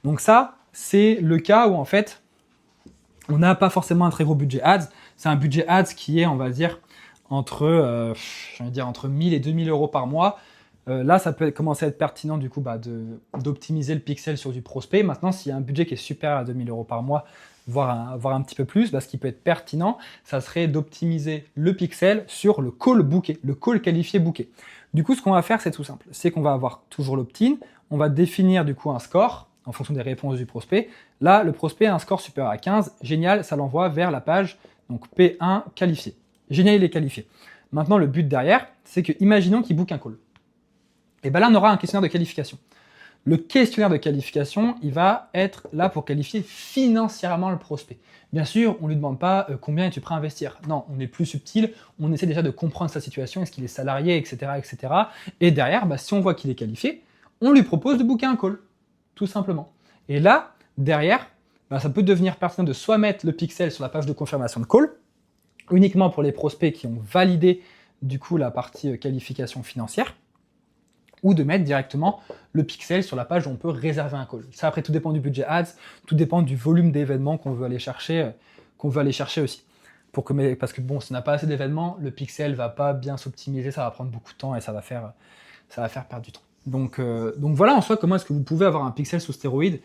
Donc ça, c'est le cas où en fait, on n'a pas forcément un très gros budget ads. C'est un budget ads qui est, on va dire, entre 1000 et 2000 euros par mois. Là, ça peut commencer à être pertinent du coup d'optimiser le pixel sur du prospect. Maintenant, s'il y a un budget qui est supérieur à 2000 euros par mois, voire un petit peu plus, ce qui peut être pertinent, ça serait d'optimiser le pixel sur le call booké, le call qualifié booké. Du coup, ce qu'on va faire, c'est tout simple. C'est qu'on va avoir toujours l'opt-in, on va définir du coup un score en fonction des réponses du prospect. Là, le prospect a un score supérieur à 15, génial, ça l'envoie vers la page donc P1 qualifié. Génial, il est qualifié. Maintenant, le but derrière, c'est que, imaginons qu'il book un call. Et bien là, on aura un questionnaire de qualification. Le questionnaire de qualification, il va être là pour qualifier financièrement le prospect. Bien sûr, on ne lui demande pas combien es-tu prêt à investir. Non, on est plus subtil, on essaie déjà de comprendre sa situation, est-ce qu'il est salarié, etc. etc. Et derrière, si on voit qu'il est qualifié, on lui propose de booker un call, tout simplement. Et là, derrière, ça peut devenir pertinent de soit mettre le pixel sur la page de confirmation de call, uniquement pour les prospects qui ont validé du coup la partie qualification financière, ou de mettre directement le pixel sur la page où on peut réserver un call. Ça, après, tout dépend du budget ads, tout dépend du volume d'événements qu'on veut aller chercher aussi. Parce que bon, si on n'a pas assez d'événements, le pixel va pas bien s'optimiser, ça va prendre beaucoup de temps et ça va faire perdre du temps. Donc voilà en soi comment est-ce que vous pouvez avoir un pixel sous stéroïde